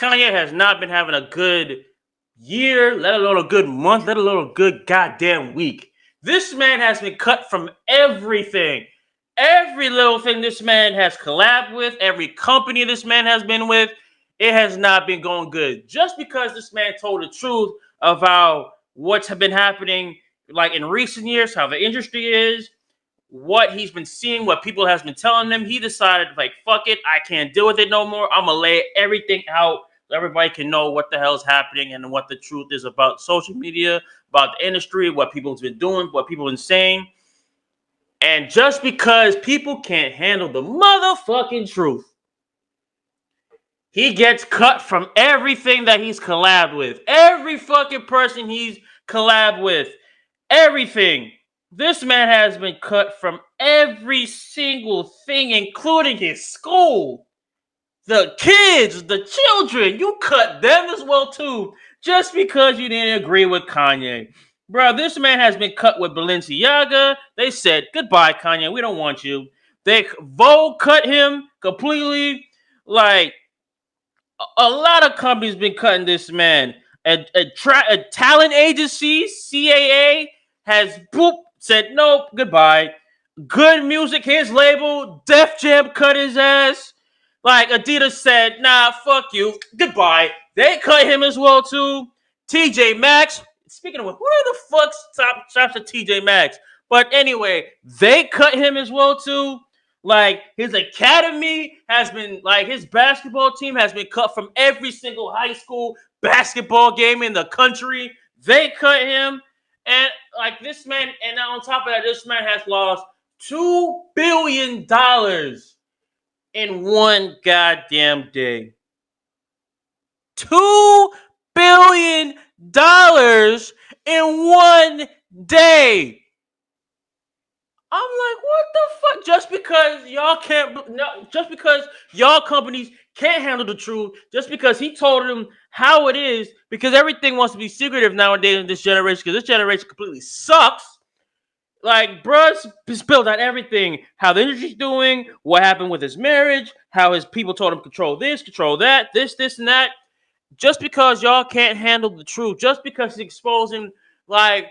Kanye has not been having a good year, let alone a good month, let alone a good goddamn week. This man has been cut from everything. Every little thing this man has collabed with, every company this man has been with, it has not been going good. Just because this man told the truth about what's been happening like in recent years, how the industry is, what he's been seeing, what people has been telling him, he decided like, fuck it, I can't deal with it no more. I'm gonna lay everything out so everybody can know what the hell is happening and what the truth is about social media, about the industry, what people's been doing, what people been saying. And just because people can't handle the motherfucking truth, he gets cut from everything that he's collabed with. Every fucking person he's collabed with. Everything. This man has been cut from every single thing, including his school. The kids, the children, you cut them as well too, just because you didn't agree with Kanye. Bro, this man has been cut with Balenciaga. They said, goodbye, Kanye, we don't want you. Vogue cut him completely. Like, a lot of companies been cutting this man. A talent agency, CAA, has said nope, goodbye. Good Music, his label, Def Jam cut his ass. Like Adidas said, nah, fuck you, goodbye. They cut him as well too. TJ Maxx. Speaking of, who the fuck stops at TJ Maxx? But anyway, they cut him as well too. Like his academy has been, like his basketball team has been cut from every single high school basketball game in the country. They cut him, and like this man, and on top of that, this man has lost $2 billion in one goddamn day. $2 billion in one day. I'm like, what the fuck? Just because y'all companies can't handle the truth, just because he told them how it is, because everything wants to be secretive nowadays in this generation, because this generation completely sucks. Like, bruh spilled out everything. How the industry's doing, what happened with his marriage, how his people told him control this, control that, this, and that. Just because y'all can't handle the truth, just because he's exposing, like,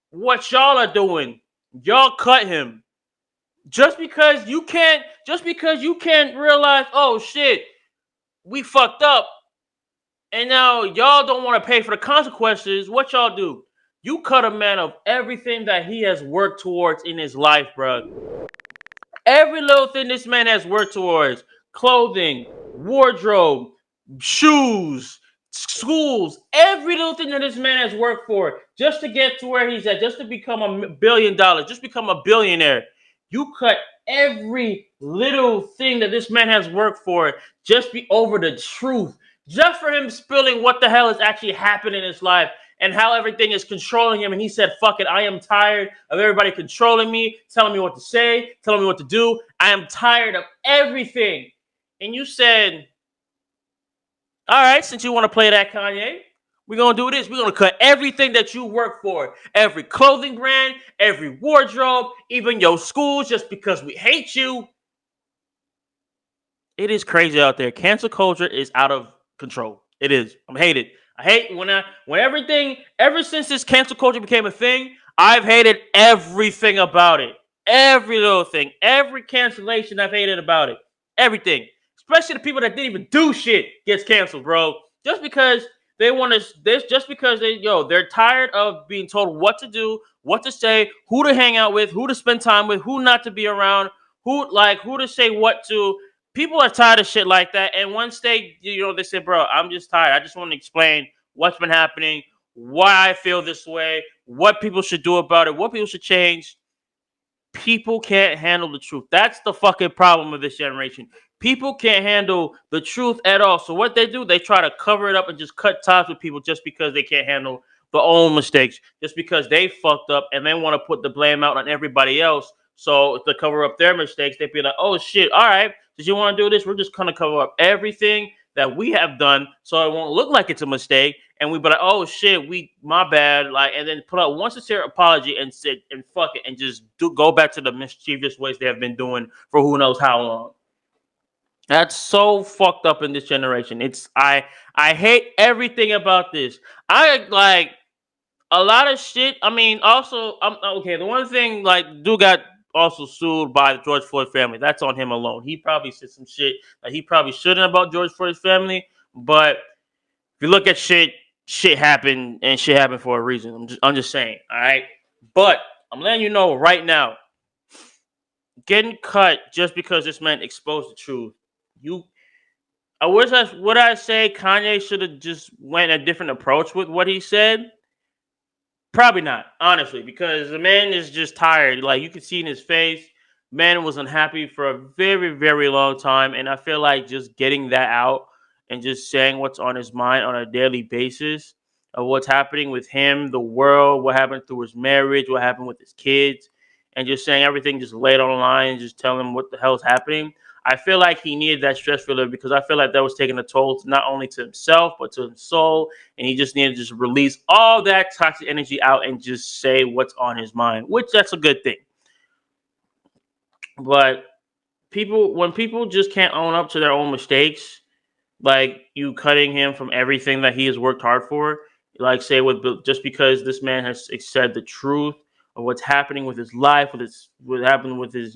what y'all are doing, y'all cut him. Just because you can't realize, oh shit, we fucked up, and now y'all don't want to pay for the consequences, what y'all do? You cut a man of everything that he has worked towards in his life, bro. Every little thing this man has worked towards. Clothing, wardrobe, shoes, schools, every little thing that this man has worked for just to get to where he's at, just to become $1 billion, just become a billionaire. You cut every little thing that this man has worked for just be over the truth. Just for him spilling what the hell is actually happening in his life and how everything is controlling him. And he said, fuck it, I am tired of everybody controlling me, telling me what to say, telling me what to do. I am tired of everything. And you said, all right, since you want to play that, Kanye, we're going to do this. We're going to cut everything that you work for. Every clothing brand, every wardrobe, even your schools, just because we hate you. It is crazy out there. Cancel culture is out of control. It is. I hate it. I hate when everything, ever since this cancel culture became a thing, I've hated everything about it. Every little thing. Every cancellation, I've hated about it. Everything. Especially the people that didn't even do shit gets canceled, bro. Just because they want to, just because they're tired of being told what to do, what to say, who to hang out with, who to spend time with, who not to be around, who to say what to. People are tired of shit like that. And once they say, bro, I'm just tired. I just want to explain what's been happening, why I feel this way, what people should do about it, what people should change. People can't handle the truth. That's the fucking problem of this generation. People can't handle the truth at all. So what they do, they try to cover it up and just cut ties with people just because they can't handle their own mistakes, just because they fucked up and they want to put the blame out on everybody else. So to cover up their mistakes, they'd be like, oh shit, all right, did you want to do this? We're just going to cover up everything that we have done so it won't look like it's a mistake. And we be like, oh shit, my bad. Like, and then put out one sincere apology and sit and fuck it and just go back to the mischievous ways they have been doing for who knows how long. That's so fucked up in this generation. I hate everything about this. I like a lot of shit. I mean, also, okay. The one thing, like, dude got also sued by the George Floyd family. That's on him alone. He probably said some shit that he probably shouldn't about George Floyd's family. But if you look at shit, shit happened and shit happened for a reason. I'm just saying. All right. But I'm letting you know right now, getting cut just because this man exposed the truth. You, would I say Kanye should have just went a different approach with what he said? Probably not, honestly, because the man is just tired. Like you can see in his face, man was unhappy for a very, very long time, and I feel like just getting that out and just saying what's on his mind on a daily basis of what's happening with him, the world, what happened through his marriage, what happened with his kids, and just saying everything just laid on the line and just telling him what the hell's happening. I feel like he needed that stress reliever because I feel like that was taking a toll not only to himself but to his soul, and he just needed to just release all that toxic energy out and just say what's on his mind, which that's a good thing. But when people just can't own up to their own mistakes, like you cutting him from everything that he has worked hard for, like say with just because this man has said the truth of what's happening with his life, with his what happened with his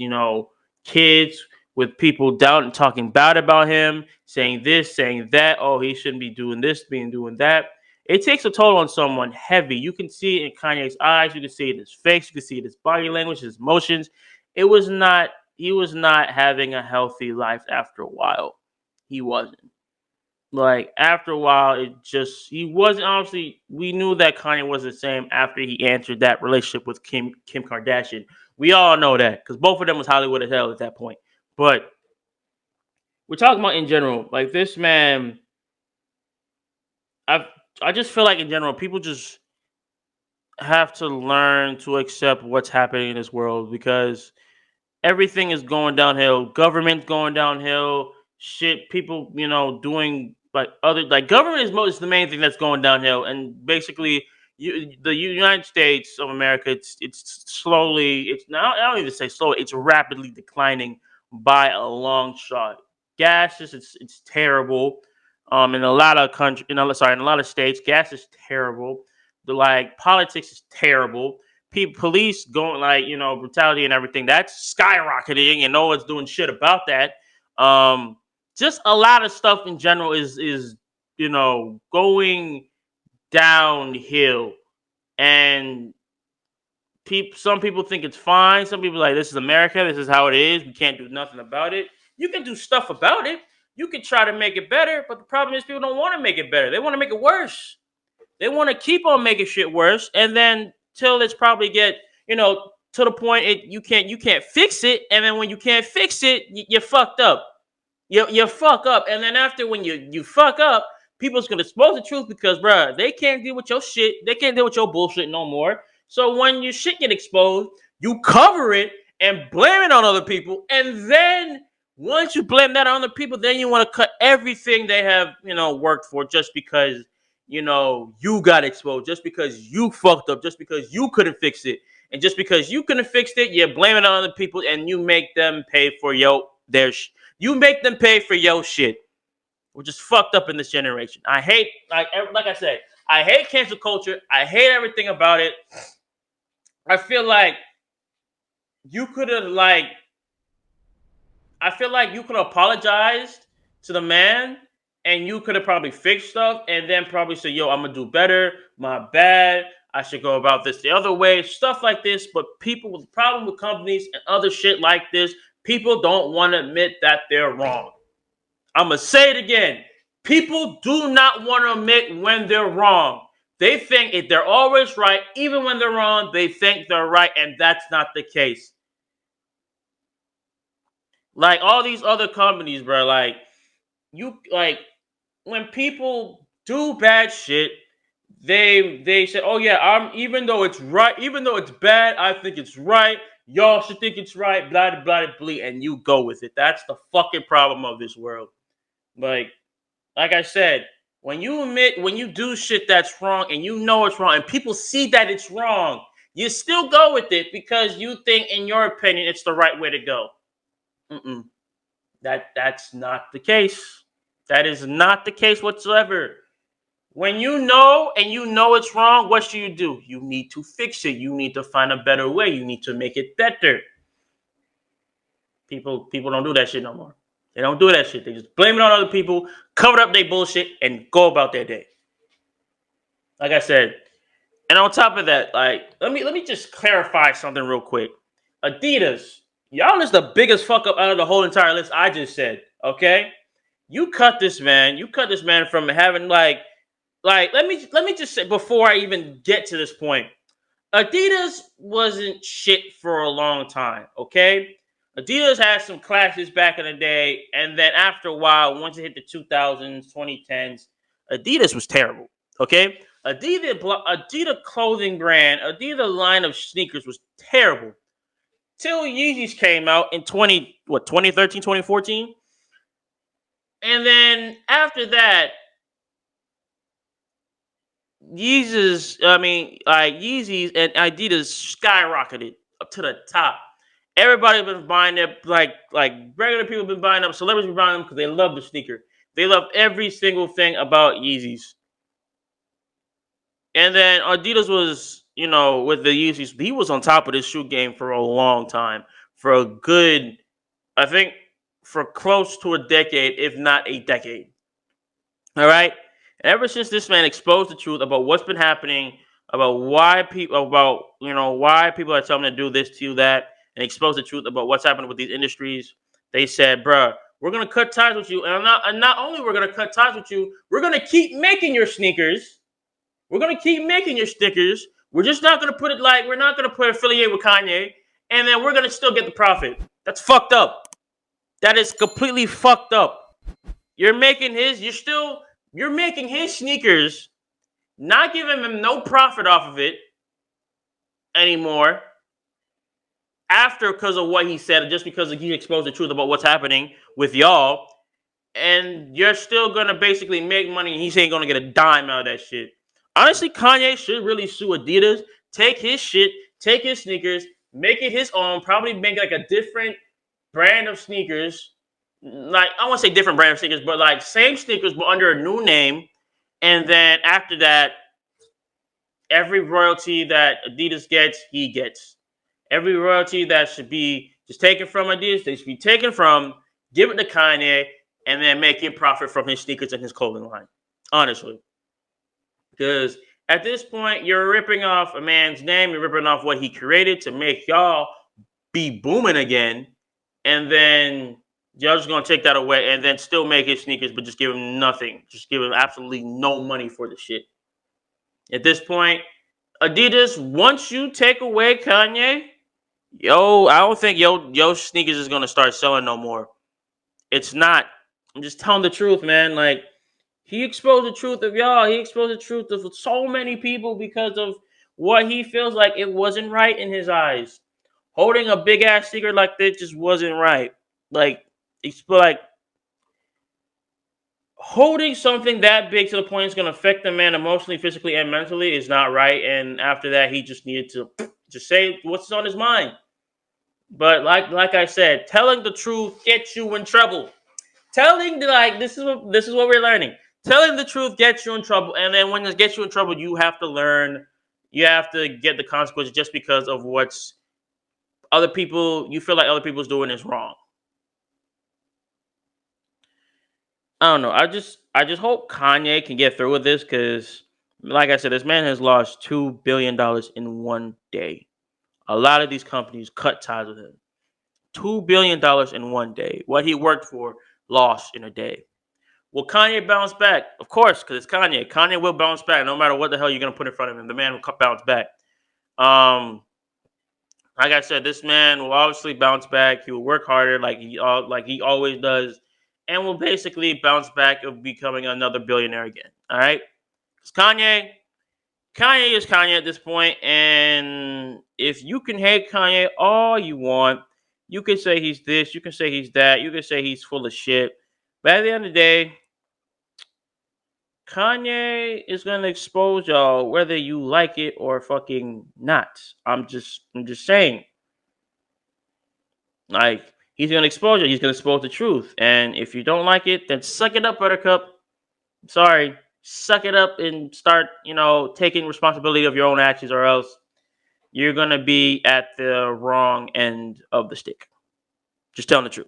kids, with people down and talking bad about him, saying this, saying that. Oh, he shouldn't be doing this, being doing that. It takes a toll on someone heavy. You can see it in Kanye's eyes. You can see it in his face. You can see it in his body language, his emotions. It was not. He was not having a healthy life after a while. He wasn't. Like after a while, it just he wasn't. Obviously, we knew that Kanye was the same after he answered that relationship with Kim Kardashian. We all know that because both of them was Hollywood as hell at that point. But we're talking about in general, like this man. I I just feel like in general, people just have to learn to accept what's happening in this world because everything is going downhill. Government's going downhill. Shit, people, doing like other like government is the main thing that's going downhill. And basically, the United States of America, it's slowly. It's now I don't even say slowly. It's rapidly declining by a long shot. Gas is it's terrible. In a lot of country, in a lot of states, gas is terrible. The like politics is terrible. Police going like brutality and everything that's skyrocketing and no one's doing shit about that. um just a lot of stuff in general is going downhill, and some people think it's fine. Some people are like, this is America, this is how it is, we can't do nothing about it. You can do stuff about it, you can try to make it better, but the problem is people don't want to make it better, they want to make it worse. They want to keep on making shit worse, and then till it's probably get to the point you can't fix it, and then when you can't fix it, you're fucked up. You fuck up, and then after when you fuck up, people's gonna expose the truth because, bruh, they can't deal with your shit. They can't deal with your bullshit no more. So when your shit get exposed, you cover it and blame it on other people, and then once you blame that on other people, then you want to cut everything they have worked for just because you got exposed, just because you fucked up, just because you couldn't fix it, and just because you couldn't fix it, you blame it on other people, and you make them pay for you make them pay for your shit, which is fucked up in this generation. I hate, like I said, I hate cancel culture. I hate everything about it. I feel like you could have I feel like you could have apologized to the man, and you could have probably fixed stuff and then probably said, yo, I'm gonna do better. My bad. I should go about this the other way. Stuff like this. But people with the problem with companies and other shit like this, people don't want to admit that they're wrong. I'm gonna say it again. People do not want to admit when they're wrong. They think if they're always right, even when they're wrong, they think they're right, and that's not the case. Like all these other companies, bro. Like when people do bad shit, they say, "Oh yeah, I'm even though it's right, even though it's bad, I think it's right. Y'all should think it's right." Blah blah blah blah, and you go with it. That's the fucking problem of this world. Like like I said, when you do shit that's wrong and you know it's wrong, and people see that it's wrong, you still go with it because you think, in your opinion, it's the right way to go. Mm-mm. That's not the case. That is not the case whatsoever. When you know and you know it's wrong, what should you do? You need to fix it. You need to find a better way. You need to make it better. People don't do that shit no more. They don't do that shit. They just blame it on other people, cover up their bullshit, and go about their day. Like I said, and on top of that, like let me just clarify something real quick. Adidas, y'all is the biggest fuck up out of the whole entire list I just said. Okay, you cut this man. You cut this man from having like let me just say before I even get to this point. Adidas wasn't shit for a long time, okay? Adidas had some classes back in the day, and then after a while, once it hit the 2000s, 2010s, Adidas was terrible, okay? Adidas clothing brand, Adidas line of sneakers was terrible. Till Yeezys came out in 2013, 2014. And then after that, Yeezys and Adidas skyrocketed up to the top. Everybody been buying them, like regular people been buying them, celebrities been buying them because they love the sneaker. They love every single thing about Yeezys. And then Adidas was, with the Yeezys, he was on top of this shoe game for a long time, for a good, I think, for close to a decade, if not a decade. All right. Ever since this man exposed the truth about what's been happening, about why people are telling him to do this, to that, and expose the truth about what's happening with these industries, they said, "Bruh, we're gonna cut ties with you, and not only we're gonna cut ties with you, we're gonna keep making your sneakers. We're gonna keep making your stickers. We're just not gonna put it we're not gonna put affiliate with Kanye, and then we're gonna still get the profit. That's fucked up. That is completely fucked up. You're making his sneakers, not giving him no profit off of it anymore after because of what he said, just because he exposed the truth about what's happening with y'all, and you're still gonna basically make money and he ain't gonna get a dime out of that shit. Honestly, Kanye should really sue Adidas, take his shit, take his sneakers, make it his own, probably make like a different brand of sneakers. Like, I won't say different brand of sneakers, but like same sneakers but under a new name. And then after that, every royalty that Adidas gets, he gets. Every royalty that should be just taken from Adidas, they should be taken from, give it to Kanye, and then make him profit from his sneakers and his clothing line. Honestly. Because at this point, you're ripping off a man's name, you're ripping off what he created to make y'all be booming again. And then y'all just gonna take that away and then still make his sneakers, but just give him nothing. Just give him absolutely no money for the shit. At this point, Adidas, once you take away Kanye, I don't think yo sneakers is gonna start selling no more. It's not. I'm just telling the truth, man. Like, he exposed the truth of y'all. He exposed the truth of so many people because of what he feels like it wasn't right in his eyes. Holding a big ass secret like this just wasn't right. Like, holding something that big to the point it's going to affect the man emotionally, physically, and mentally is not right. And after that, he just needed to just say what's on his mind. But like I said, telling the truth gets you in trouble. This is what we're learning. Telling the truth gets you in trouble, and then when it gets you in trouble, you have to learn. You have to get the consequences just because of what's other people. You feel like other people's doing is wrong. I don't know. I just hope Kanye can get through with this because, like I said, this man has lost $2 billion in one day. A lot of these companies cut ties with him. $2 billion in one day. What he worked for, lost in a day. Will Kanye bounce back? Of course, because it's Kanye. Kanye will bounce back no matter what the hell you're gonna put in front of him. The man will bounce back. Like I said, this man will obviously bounce back. He will work harder, like he always does, and will basically bounce back of becoming another billionaire again. All right, because Kanye is Kanye at this point, and if you can hate Kanye all you want, you can say he's this, you can say he's that, you can say he's full of shit. But at the end of the day, Kanye is gonna expose y'all whether you like it or fucking not. I'm just saying. Like, He's gonna expose you. He's gonna expose the truth. And if you don't like it, then suck it up, Buttercup. Sorry, suck it up and start, taking responsibility of your own actions, or else you're gonna be at the wrong end of the stick. Just telling the truth.